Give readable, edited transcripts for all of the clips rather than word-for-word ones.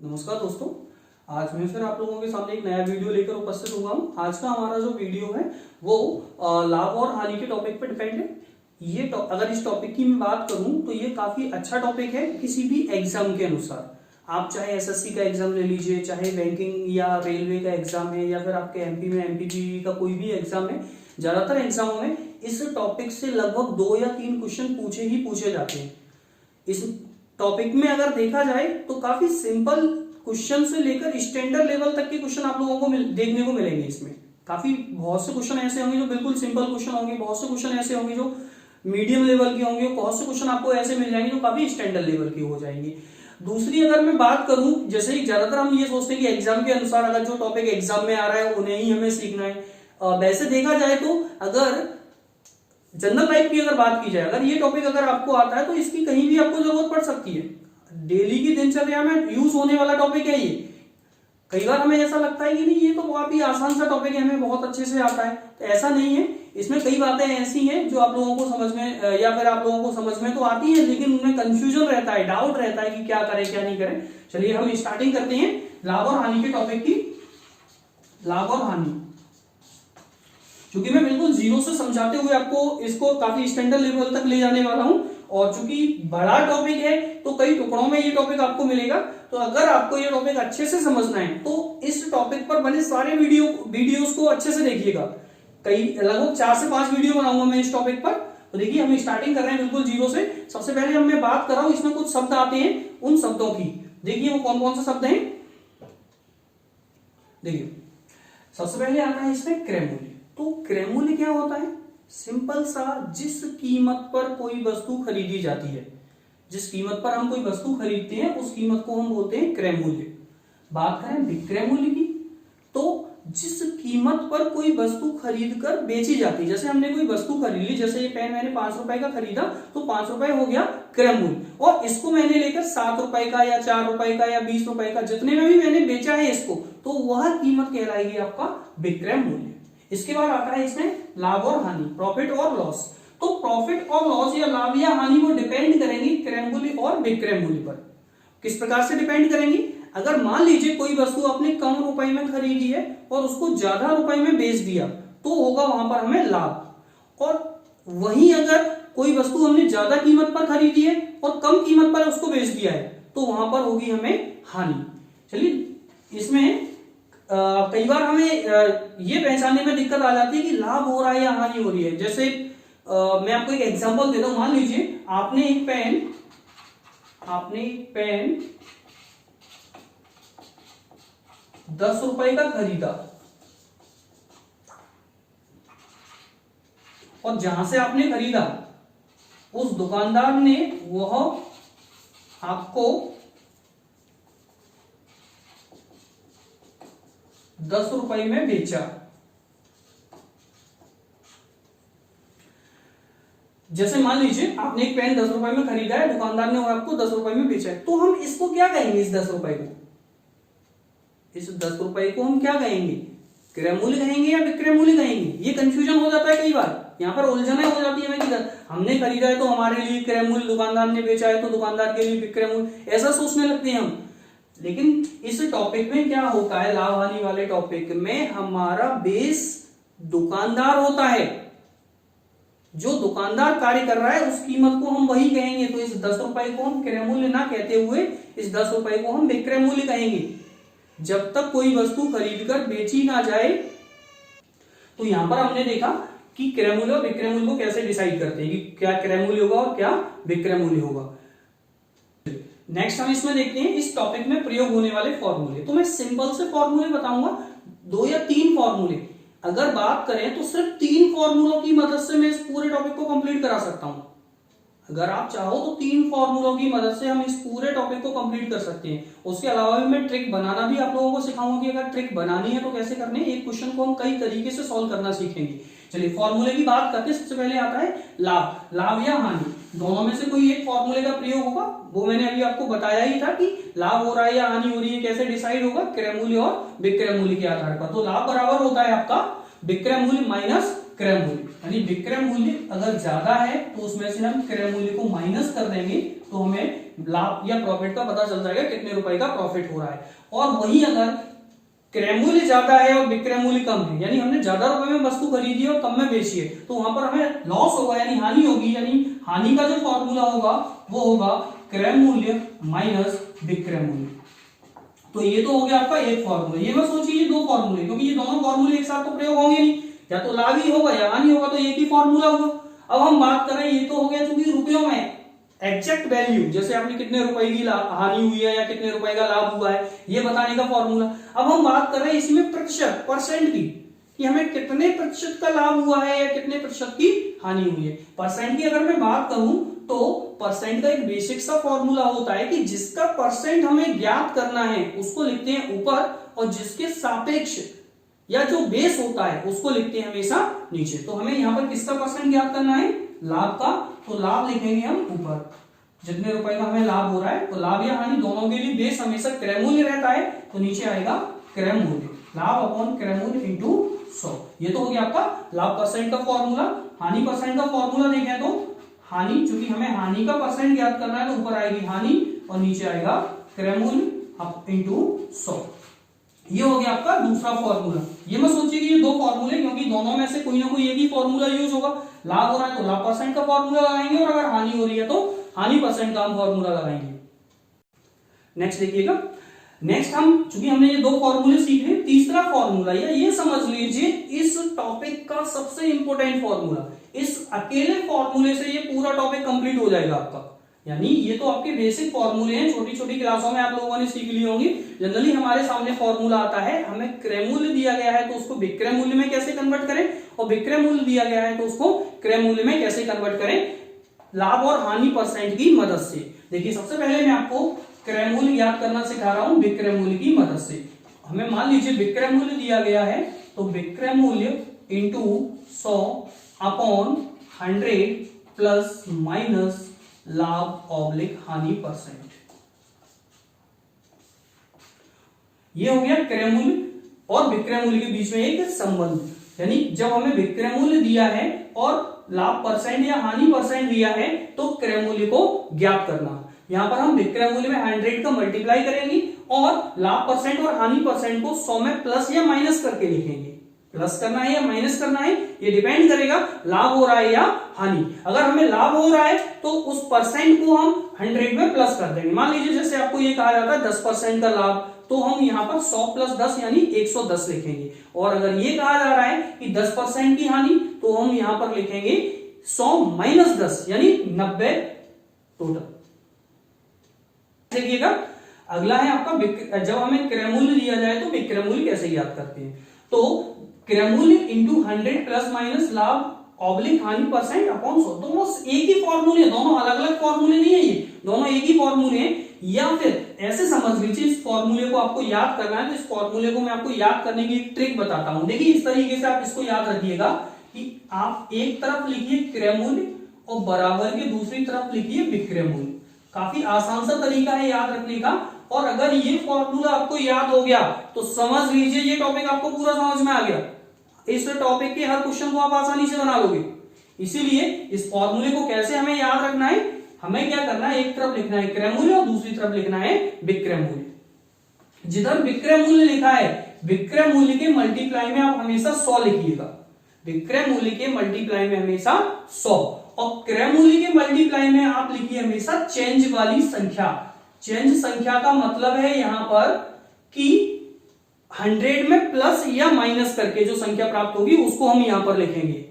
नमस्कार दोस्तों, आज मैं फिर आप लोगों के सामने एक नया वीडियो लेकर उपस्थित हुआ हूँ। आज का हमारा जो वीडियो है वो लाभ और हानि के टॉपिक पर डिपेंड है। ये अगर इस टॉपिक की मैं बात करूं तो ये काफी अच्छा टॉपिक है किसी भी एग्जाम के अनुसार। आप चाहे एसएससी का एग्जाम ले लीजिए, चाहे बैंकिंग या रेलवे का एग्जाम है, या फिर आपके एमपी में एमपीपीवी का कोई भी एग्जाम है, ज्यादातर एग्जामों में इस टॉपिक से लगभग 2 या 3 क्वेश्चन पूछे जाते हैं। इस टॉपिक में अगर देखा जाए तो काफी सिंपल क्वेश्चन से लेकर स्टैंडर्ड लेवल तक के क्वेश्चन आप लोगों को देखने को मिलेंगे। इसमें काफी बहुत से क्वेश्चन ऐसे होंगे जो बिल्कुल सिंपल क्वेश्चन होंगे, बहुत से क्वेश्चन ऐसे होंगे जो मीडियम लेवल के होंगे, बहुत से क्वेश्चन आपको ऐसे मिल जाएंगे जो काफी स्टैंडर्ड लेवल के हो जाएंगे। दूसरी अगर मैं बात करूं, जैसे ज्यादातर हम ये सोचते हैं कि एग्जाम के अनुसार अगर जो टॉपिक एग्जाम में आ रहा है उन्हें ही हमें सीखना है। वैसे देखा जाए तो अगर जनरल लाइफ की अगर बात की जाए, अगर ये टॉपिक अगर आपको आता है तो इसकी कहीं भी आपको जरूरत पड़ सकती है। डेली की दिनचर्या में यूज होने वाला टॉपिक है ये। कई बार हमें ऐसा लगता है कि नहीं ये तो बहुत ही आसान सा टॉपिक है, हमें बहुत अच्छे से आता है, तो ऐसा नहीं है। इसमें कई बातें ऐसी हैं जो आप लोगों को समझ में या फिर आप लोगों को समझ में तो आती है, लेकिन उनमें कंफ्यूजन रहता है, डाउट रहता है कि क्या करें क्या नहीं करें। चलिए हम स्टार्टिंग करते हैं लाभ और हानि के टॉपिक की। लाभ और हानि, क्योंकि मैं बिल्कुल जीरो से समझाते हुए आपको इसको काफी स्टैंडर्ड लेवल तक ले जाने वाला हूं, और चूंकि बड़ा टॉपिक है तो कई टुकड़ों में ये टॉपिक आपको मिलेगा। तो अगर आपको ये टॉपिक अच्छे से समझना है तो इस टॉपिक पर बने सारे वीडियोस को अच्छे से देखिएगा। कई लगभग 4 से 5 वीडियो बनाऊंगा मैं इस टॉपिक पर। तो देखिए हम स्टार्टिंग कर रहे हैं बिल्कुल जीरो से। सबसे पहले हम मैं बात कर रहा हूं, इसमें कुछ शब्द आते हैं, उन शब्दों की देखिए वो कौन कौन से शब्द हैं। देखिए सबसे पहले आता है इसमें क्रय मूल्य। तो क्रय मूल्य क्या होता है? सिंपल सा, जिस कीमत पर कोई वस्तु खरीदी जाती है, जिस कीमत पर हम कोई वस्तु खरीदते हैं उस कीमत को हम बोलते हैं क्रय मूल्य। बात करें विक्रय मूल्य की, तो जिस कीमत पर कोई वस्तु खरीद कर बेची जाती है, जैसे हमने कोई वस्तु खरीद ली, जैसे ये पेन मैंने 5 रुपए का खरीदा तो 5 रुपए हो गया क्रय मूल्य, और इसको मैंने लेकर 7 रुपए का या 4 रुपए का या 20 रुपए का, जितने में भी मैंने बेचा है इसको, तो वह कीमत कहलाएगी आपका विक्रय मूल्य। इसके बाद आता है इसमें लाभ और हानि, प्रॉफिट और लॉस। तो प्रॉफिट और लॉस या लाभ या हानि वो डिपेंड करेंगी क्रय मूल्य और विक्रय मूल्य पर। किस प्रकार से डिपेंड करेंगी? अगर मान लीजिए कोई वस्तु आपने कम रुपए में खरीदी है और उसको ज्यादा रुपए में बेच दिया तो होगा वहां पर हमें लाभ। और वहीं अगर कोई वस्तु हमने ज्यादा कीमत पर खरीदी है और कम कीमत पर उसको बेच दिया है तो वहां पर होगी हमें हानि। चलिए इसमें कई बार हमें ये पहचानने में दिक्कत आ जाती है कि लाभ हो रहा है या हानि हो रही है। जैसे मैं आपको एक एग्जांपल देता हूं। मान लीजिए आपने एक पेन 10 रुपए का खरीदा, और जहां से आपने खरीदा उस दुकानदार ने वह आपको 10 रुपए में बेचा। जैसे मान लीजिए आपने एक पेन 10 रुपए में खरीदा है, दुकानदार ने वो आपको 10 रुपए में बेचा है, तो हम इसको क्या कहेंगे? इस 10 रुपए को, इस 10 रुपए को हम क्या कहेंगे? क्रय मूल्य कहेंगे या विक्रय मूल्य कहेंगे? ये कंफ्यूजन हो जाता है कई बार, यहाँ पर उलझने हो जाती है हमें कि हमने खरीदा है तो हमारे लिए क्रय मूल्य, दुकानदार ने बेचा है तो दुकानदार के लिए विक्रय मूल्य, ऐसा सोचने लगते हैं हम। लेकिन इस टॉपिक में क्या होता है, लाभ हानि वाले टॉपिक में हमारा बेस दुकानदार होता है। जो दुकानदार कार्य कर रहा है उस कीमत को हम वही कहेंगे। तो इस 10 रुपए को हम क्रय मूल्य ना कहते हुए इस 10 रुपए को हम विक्रय मूल्य कहेंगे, जब तक कोई वस्तु खरीद कर बेची ना जाए। तो यहां पर हमने देखा कि क्रय मूल्य और विक्रय मूल्य को कैसे डिसाइड करते हैं कि क्या क्रय मूल्य होगा और क्या विक्रय मूल्य होगा। नेक्स्ट हम इसमें देखते हैं इस टॉपिक में प्रयोग होने वाले फॉर्मूले। तो मैं सिंपल से फॉर्मूले बताऊंगा, 2 या 3 फॉर्मूले। अगर बात करें तो सिर्फ 3 फॉर्मूलों की मदद से मैं इस पूरे टॉपिक को कंप्लीट करा सकता हूं। अगर आप चाहो तो 3 फॉर्मूलों की मदद से हम इस पूरे टॉपिक को कंप्लीट कर सकते हैं। उसके अलावा भी मैं ट्रिक बनाना भी आप लोगों को सिखाऊंगा कि अगर ट्रिक बनानी है तो कैसे करने है। एक क्वेश्चन को हम कई तरीके से सॉल्व करना सीखेंगे। चलिए फॉर्मूले की बात करते हैं। सबसे पहले आता है लाभ या हानि। दोनों में से कोई एक फॉर्मूले का प्रयोग होगा, वो मैंने अभी आपको बताया ही था कि लाभ हो रहा है या हानि हो रही है, कैसे डिसाइड होगा? क्रय मूल्य और विक्रय मूल्य के आधार पर। तो लाभ बराबर होता है आपका विक्रय मूल्य माइनस क्रय मूल्य, यानी विक्रय मूल्य अगर ज्यादा है तो उसमें से हम क्रय मूल्य को माइनस कर देंगे तो हमें लाभ या प्रॉफिट का पता चल जाएगा कितने रुपए का प्रॉफिट हो रहा है। और वही अगर क्रय मूल्य ज्यादा है और विक्रय मूल्य कम है, यानी हमने ज्यादा रुपए में वस्तु खरीदी और कम में बेची है, तो वहां पर हमें लॉस होगा यानी हानि होगी। यानी हानि का जो फॉर्मूला होगा वो होगा क्रय मूल्य माइनस विक्रय मूल्य। तो ये तो हो गया आपका एक फॉर्मूला। ये मत सोचिए ये दो फॉर्मूले, क्योंकि ये दोनों फॉर्मूले एक साथ तो प्रयोग होंगे नहीं, या तो लाभ ही होगा या हानि होगा, तो एक ही फॉर्मूला होगा। अब हम बात करें, ये तो हो गया चूंकि रुपयों में एग्जैक्ट वैल्यू, जैसे आपने कितने रुपए की हानि हुई है या कितने रुपए का लाभ हुआ है ये बताने का फॉर्मूला। अब हम बात कर रहे हैं इसमें प्रतिशत, परसेंट की, कि हमें कितने प्रतिशत का लाभ हुआ है या कितने प्रतिशत की हानि हुई है। परसेंट की अगर मैं बात करूं तो परसेंट का एक बेसिक सा फॉर्मूला होता है कि जिसका परसेंट हमें ज्ञात करना है उसको लिखते हैं ऊपर, और जिसके सापेक्ष या जो बेस होता है उसको लिखते हैं हमेशा नीचे। तो हमें यहाँ पर किसका परसेंट ज्ञात करना है? लाभ का। तो लाभ लिखेंगे हम ऊपर, जितने रुपए का हमें लाभ हो रहा है। तो लाभ या हानि दोनों के लिए बेस हमेशा क्रय मूल्य रहता है, तो नीचे आएगा क्रय मूल्य, लाभ अपॉन क्रय मूल्य इंटू 100। ये तो हो गया आपका लाभ परसेंट का फॉर्मूला। हानि परसेंट का फॉर्मूला देखें तो हानि, चूंकि हमें हानि का परसेंट ज्ञात करना है तो ऊपर आएगी हानि और नीचे आएगा क्रय मूल्य इंटू 100। ये हो गया आपका दूसरा फॉर्मूला। ये मत सोचिए कि ये दो फॉर्मूले, क्योंकि दोनों में से कोई ना कोई एक ही फॉर्मूला यूज होगा। लाभ हो रहा है तो लाभ परसेंट का फॉर्मूला लगाएंगे, और अगर हानि हो रही है तो हानि परसेंट का हम फॉर्मूला लगाएंगे। नेक्स्ट देखिएगा, नेक्स्ट हम चूंकि हमने ये दो फॉर्मूले सीखे, तीसरा फॉर्मूला या ये समझ लीजिए इस टॉपिक का सबसे इंपॉर्टेंट फॉर्मूला। इस अकेले फॉर्मूले से ये पूरा टॉपिक कंप्लीट हो जाएगा आपका। यानी ये तो आपके बेसिक फॉर्मूले हैं, छोटी छोटी क्लासों में आप लोगों ने सीख लिए होंगे। जनरली हमारे सामने फॉर्मूला आता है, हमें क्रय मूल्य दिया गया है तो उसको विक्रय मूल्य में कैसे कन्वर्ट करें, और विक्रय मूल्य दिया गया है तो उसको क्रय मूल्य में कैसे कन्वर्ट करें, लाभ और हानि परसेंट की मदद से। देखिए सबसे पहले मैं आपको क्रय मूल्य ज्ञात करना सिखा रहा हूं विक्रय मूल्य की मदद से। हमें मान लीजिए विक्रय मूल्य दिया गया है, तो विक्रय मूल्य इंटू 100 अपॉन 100 प्लस माइनस लाभ ऑब्लिक हानि परसेंट। ये हो गया क्रय मूल्य और विक्रय मूल्य के बीच में एक संबंध। यानी जब हमें विक्रय मूल्य दिया है और लाभ परसेंट या हानि परसेंट दिया है तो क्रय मूल्य को ज्ञात करना। यहां पर हम विक्रय मूल्य में 100 का मल्टीप्लाई करेंगे और लाभ परसेंट और हानि परसेंट को 100 में प्लस या माइनस करके लिखेंगे। प्लस करना है या माइनस करना है ये डिपेंड करेगा लाभ हो रहा है या हानि। अगर हमें लाभ हो रहा है तो उस परसेंट को हम 100 में प्लस कर देंगे। मान लीजिए जैसे आपको ये कहा जाता है 10% का लाभ, तो हम यहाँ पर 100 प्लस 10 यानी 110 लिखेंगे। और अगर ये कहा जा रहा है कि 10% की हानि, तो हम यहाँ पर लिखेंगे 100 माइनस 10 यानी 90 टोटल। देखिएगा अगला है आपका जब हमें क्रय मूल्य दिया जाए तो विक्रय मूल्य कैसे याद करते हैं। तो क्रय मूल्य इंटू 100 प्लस माइनस लाभ ऑब्लिक हानि परसेंट अपॉन 100। दोनों एक ही फॉर्मूले, दोनों अलग अलग फॉर्मूले नहीं है, ये दोनों एक ही फॉर्मूले हैं। या फिर ऐसे समझ लीजिए इस फॉर्मूले को आपको याद करना है तो इस फॉर्मूले को मैं आपको याद करने की एक ट्रिक बताता हूं। देखिए इस तरीके से आप इसको याद रखिएगा कि आप एक तरफ लिखिए क्रय मूल्य और बराबर के दूसरी तरफ लिखिए विक्रय मूल्य। काफी आसान सा तरीका है याद रखने का। और अगर ये फॉर्मूला आपको याद हो गया तो समझ लीजिए ये टॉपिक आपको पूरा समझ में आ गया। इस टॉपिक के हर क्वेश्चन को आप आसानी से बना लोगे। इसीलिए इस फॉर्मूले को कैसे हमें याद रखना है, हमें क्या करना है, एक तरफ लिखना है क्रय मूल्य और दूसरी तरफ लिखना है विक्रय मूल्य। जिधर विक्रय मूल्य लिखा है विक्रय मूल्य के मल्टीप्लाई में आप हमेशा 100 लिखिएगा। विक्रय मूल्य के मल्टीप्लाई में हमेशा 100 और क्रय मूल्य के मल्टीप्लाई में आप लिखिए हमेशा चेंज वाली संख्या। चेंज संख्या का मतलब है यहां पर कि 100 में प्लस या माइनस करके जो संख्या प्राप्त होगी उसको हम यहां पर लिखेंगे।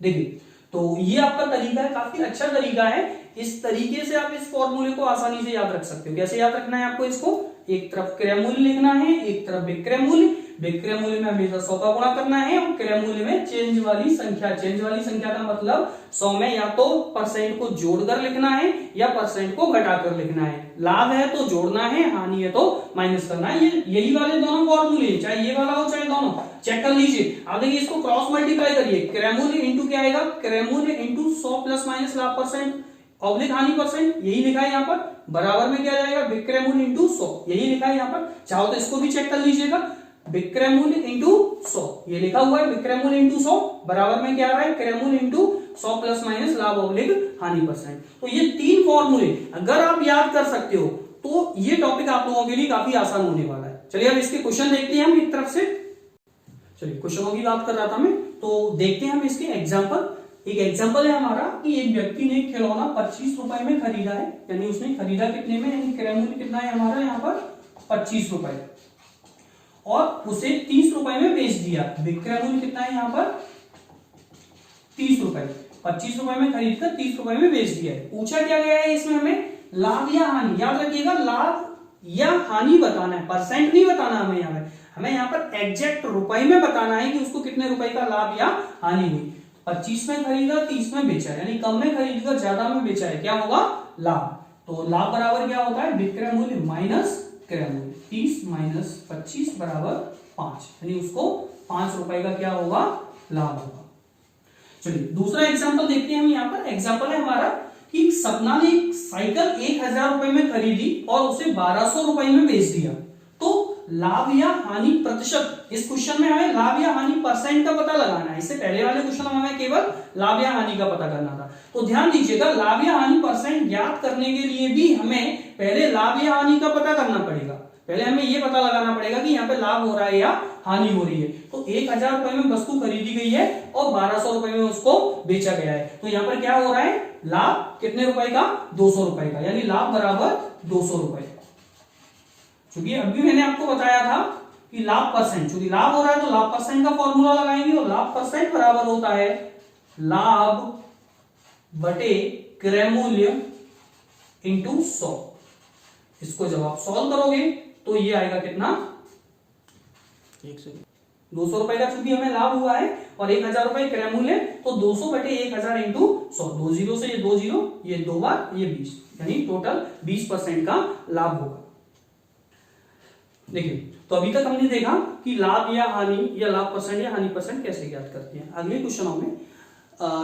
देखिए तो ये आपका तरीका है, काफी अच्छा तरीका है। इस तरीके से आप इस फॉर्मूले को आसानी से याद रख सकते हो। कैसे याद रखना है आपको, इसको एक तरफ क्रय मूल्य लिखना है, एक तरफ विक्रय मूल्य। विक्रय मूल्य में हमेशा 100 का गुणा करना है और क्रय मूल्य में चेंज वाली संख्या। चेंज वाली संख्या का मतलब 100 में या तो परसेंट को जोड़कर लिखना है या परसेंट को घटाकर लिखना है। लाभ है तो जोड़ना है, हानि है तो माइनस करना है। ये यही वाले दोनों फॉर्मूले, चाहे ये वाला हो चाहे दोनों, चेक कर लीजिए। आप देखिए इसको क्रॉस मल्टीप्लाई करिए। क्रय मूल्य इंटू क्या आएगा, क्रय मूल्य इंटू 100 प्लस माइनस लाभ परसेंट ऑब्लिक हानि परसेंट, यही लिखा है यहाँ पर। बराबर में क्या जाएगा, विक्रय मूल्य इंटू 100, यही लिखा है यहाँ पर। चाहो तो इसको भी चेक कर लीजिएगा, विक्रय मूल्य इंटू 100 ये लिखा हुआ है। विक्रय मूल्य इंटू 100 बराबर में क्या आ रहा है, क्रय मूल्य इंटू 100 प्लस माइनस लाभ ऑब्लिक हानि परसेंट। तो ये 3 फॉर्मूले अगर आप याद कर सकते हो तो ये टॉपिक आप लोगों के लिए काफी आसान होने वाला है। चलिए अब इसके क्वेश्चन देखते हैं हम एक तरफ से। चलिए क्वेश्चनों की बात कर रहा था मैं, तो देखते हैं हम इसके एग्जाम्पल। एक एग्जाम्पल है हमारा कि एक व्यक्ति ने खिलौना 25 रुपए में खरीदा है, यानी उसने खरीदा कितने में, यानी क्रय मूल्य कितना है हमारा यहाँ पर 25 रुपए, और उसे 30 रुपए में बेच दिया। विक्रय मूल्य कितना है यहाँ पर 30 रुपए, 25 रुपए में खरीद कर 30 रुपए में बेच दिया है। पूछा क्या गया है इसमें हमें, लाभ या हानि। याद रखिएगा लाभ या हानि बताना है, परसेंट नहीं बताना हमें यहाँ पर एग्जैक्ट रुपए में बताना है कि उसको कितने रुपए का लाभ या हानि हुई। 25 में खरीदा 30 में बेचा, यानी कम में खरीदकर ज्यादा में बेचा है, क्या होगा लाभ। तो लाभ बराबर क्या होता है, विक्रय मूल्य माइनस क्रय मूल्य, 30 माइनस 25 बराबर 5, यानी उसको 5 रुपए का क्या होगा लाभ होगा। चलिए दूसरा एग्जांपल देखते हैं हम यहाँ पर। एग्जांपल है हमारा कि सपना ने एक साइकिल 1000 रुपए में खरीदी और उसे 1200 रुपए में बेच दिया। तो लाभ या हानि प्रतिशत, इस क्वेश्चन में हमें लाभ या हानि परसेंट का पता लगाना है। इससे पहले वाले क्वेश्चन में हमें केवल लाभ या हानि का पता करना था। तो ध्यान दीजिएगा लाभ या हानि परसेंट ज्ञात करने के लिए भी हमें पहले लाभ या हानि का पता करना पड़ेगा। पहले हमें यह पता लगाना पड़ेगा कि यहाँ पे लाभ हो रहा है या हानि हो रही है। तो 1000 रुपए में वस्तु खरीदी गई है और 1200 रुपए में उसको बेचा गया है। तो यहाँ पर क्या हो रहा है, लाभ कितने रुपए का, 200 रुपए का, यानी लाभ बराबर 200 रुपए। क्योंकि अभी मैंने आपको बताया था कि लाभ परसेंट, क्योंकि लाभ हो रहा है तो लाभ परसेंट का फॉर्मूला लगाएंगे, और लाभ परसेंट बराबर होता है लाभ बटे क्रय मूल्य इंटू 100। इसको जब आप सॉल्व करोगे तो ये आएगा कितना, 200 रुपए का, चूंकि हमें लाभ हुआ है और 1000 रुपए क्रय मूल्य, तो 200 बटे 1000 इंटू 100, 2 जीरो से ये 2 जीरो, ये 2 बार, ये 20, यानी टोटल 20% का लाभ होगा। देखिए तो अभी तक हमने देखा कि लाभ या हानि या लाभ परसेंट या हानि परसेंट कैसे ज्ञात करते हैं। अगले क्वेश्चनों में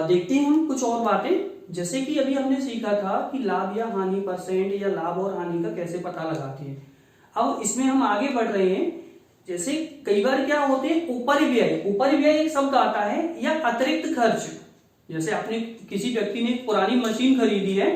देखते हैं हम कुछ और बातें, जैसे कि अभी हमने सीखा था कि लाभ या हानि परसेंट या लाभ और हानि का कैसे पता लगाते हैं। अब इसमें हम आगे बढ़ रहे हैं। जैसे कई बार क्या होते हैं, उपरिव्यय, उपरिव्यय एक शब्द आता है, या अतिरिक्त खर्च। जैसे आपने किसी व्यक्ति ने पुरानी मशीन खरीदी है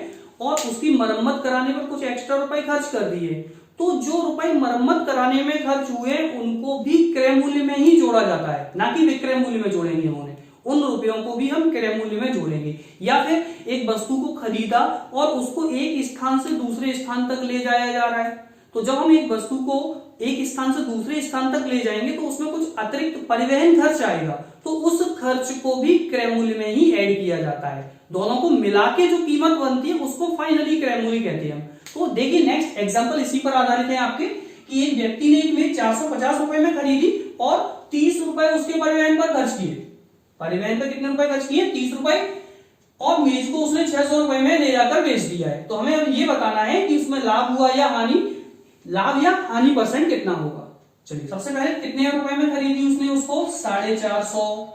और उसकी मरम्मत कराने पर कुछ एक्स्ट्रा रुपए खर्च कर दिए, तो जो रुपए मरम्मत कराने में खर्च हुए उनको भी क्रय मूल्य में ही जोड़ा जाता है, ना कि विक्रय मूल्य में जोड़ेंगे। उन्हें उन रुपयों को भी हम क्रय मूल्य में जोड़ेंगे। या फिर एक वस्तु को खरीदा और उसको एक स्थान से दूसरे स्थान तक ले जाया जा रहा है, तो जब हम एक वस्तु को एक स्थान से दूसरे स्थान तक ले जाएंगे तो उसमें कुछ अतिरिक्त परिवहन खर्च आएगा, तो उस खर्च को भी क्रय मूल्य में ही ऐड किया जाता है। दोनों को मिला के जो कीमत बनती है उसको फाइनली क्रय मूल्य कहते हैं हम। तो देखिए नेक्स्ट एग्जांपल इसी पर आधारित है आपके, कि एक व्यक्ति ने एक मेज 450 रुपए में खरीदी और 30 रुपए उसके परिवहन पर खर्च किए। परिवहन पर कितने रुपए खर्च किए, 30 रुपए, और मेज को उसने 600 रुपए में ले जाकर बेच दिया है। तो हमें अब ये बताना है कि इसमें लाभ हुआ या हानि, लाभ या हानि परसेंट कितना होगा। चलिए सबसे पहले कितने रुपए में खरीदी उसने उसको, 450,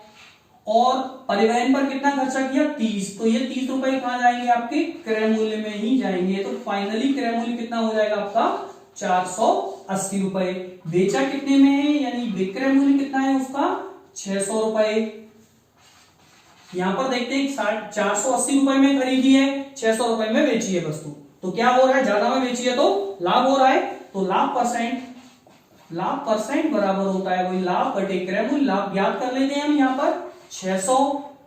और परिवहन पर कितना खर्चा किया, 30। तो ये 30 रुपए कहां जाएंगे, आपके क्रय मूल्य में ही जाएंगे। तो फाइनली क्रय मूल्य कितना हो जाएगा आपका, 480 रुपए। बेचा कितने में है, यानी विक्रय मूल्य कितना है उसका, 600 रुपए। यहां पर देखते हैं 480 रुपए में खरीदी है, 600 रुपए में बेची है वस्तु, तो क्या हो रहा है, ज्यादा में बेची है तो लाभ हो रहा है। तो लाभ परसेंट बराबर होता है वही लाभ बटे क्रय मूल्य। लाभ ज्ञात कर लेते हैं हम यहाँ पर, 600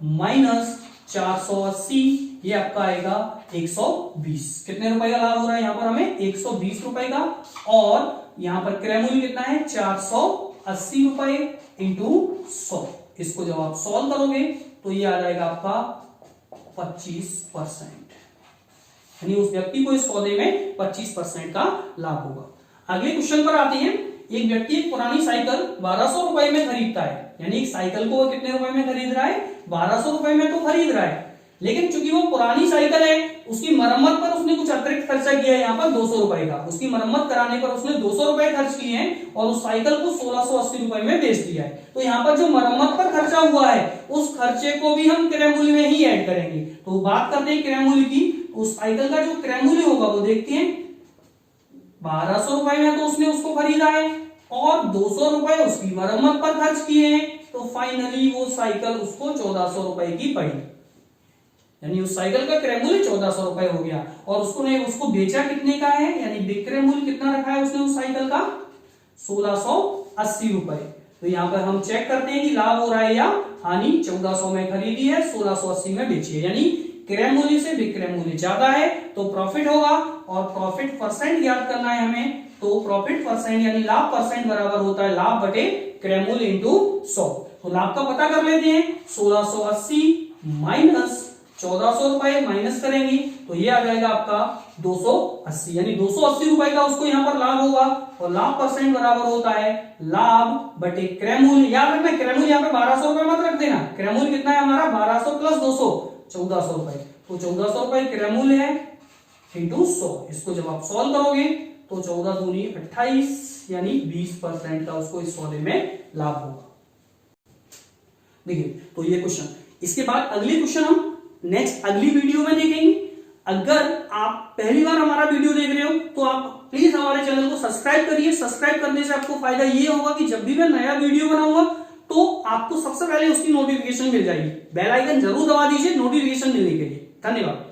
माइनस 480, ये आपका आएगा 120। कितने रुपए का लाभ हो रहा है यहाँ पर हमें, 120 रुपए का, और यहाँ पर क्रय मूल्य कितना है, 480 रुपए इंटू 100। इसको जब आप सॉल्व करोगे तो ये आ जाएगा आपका 25%, यानी उस व्यक्ति को इस सौदे में 25% का लाभ होगा। अगले क्वेश्चन पर आते हैं। एक व्यक्ति एक पुरानी साइकिल 1200 रुपए में खरीदता है, यानी एक साइकिल को वो कितने रुपए में खरीद रहा है, 1200 रुपए में तो खरीद रहा है, लेकिन चूंकि वो पुरानी साइकिल है उसकी मरम्मत पर उसने कुछ अतिरिक्त खर्चा किया है यहाँ पर 200 रुपए का। उसकी मरम्मत कराने पर उसने 200 रुपए खर्च किए हैं और उस साइकिल को 1680 रुपए में बेच दिया है। तो यहाँ पर जो मरम्मत पर खर्चा हुआ है उस खर्चे को भी हम क्रय मूल्य में ही ऐड करेंगे। तो बात करते हैं क्रय मूल्य की, उस साइकिल का जो क्रय मूल्य होगा वो देखते हैं, 1200 रुपए में तो उसने उसको खरीदा है और 200 रुपए उसकी मरम्मत पर खर्च किए हैं, तो फाइनली वो साइकिल उसको 1400 रुपए की पड़ी। यानी उस साइकिल का क्रय मूल्य 1400 रुपए हो गया, और उसको बेचा कितने का है, यानी विक्रय मूल्य कितना रखा है उसने उस साइकिल का 1680 रुपए। तो यहाँ पर हम चेक करते हैं कि लाभ हो रहा है या हानि। 1400 में खरीदी है, 1680 में बेची है, यानी क्रय मूल्य से विक्रय मूल्य ज्यादा है तो प्रॉफिट होगा। और प्रॉफिट परसेंट याद करना है हमें, तो प्रॉफिट परसेंट यानी लाभ परसेंट बराबर होता है लाभ बटे क्रय मूल्य इंटू 100। तो लाभ का पता कर लेते हैं, 1680 माइनस 1400 रुपए माइनस करेंगे तो ये आ जाएगा आपका 280, यानी 280 रुपए का उसको यहाँ पर लाभ होगा। और लाभ परसेंट बराबर होता है लाभ बटे क्रय मूल्य। याद रखना क्रय मूल्य यहाँ पे 1200 रुपए मत रख देना, क्रय मूल्य कितना है हमारा 1200 प्लस 200 1400 रुपए। तो 1400 रुपए क्रय मूल्य है इंटू 100। इसको जब आप सॉल्व करोगे तो 14 दूनी 28, यानी 20% का उसको इस सौदे में लाभ होगा। देखिए तो ये क्वेश्चन, इसके बाद अगले क्वेश्चन हम नेक्स्ट अगली वीडियो में देखेंगे। अगर आप पहली बार हमारा वीडियो देख रहे हो तो आप प्लीज हमारे चैनल को सब्सक्राइब करिए। सब्सक्राइब करने से आपको फायदा ये होगा कि जब भी मैं नया वीडियो बनाऊंगा तो आपको सबसे पहले उसकी नोटिफिकेशन मिल जाएगी। बेल आइकन जरूर दबा दीजिए नोटिफिकेशन मिलने के लिए। धन्यवाद।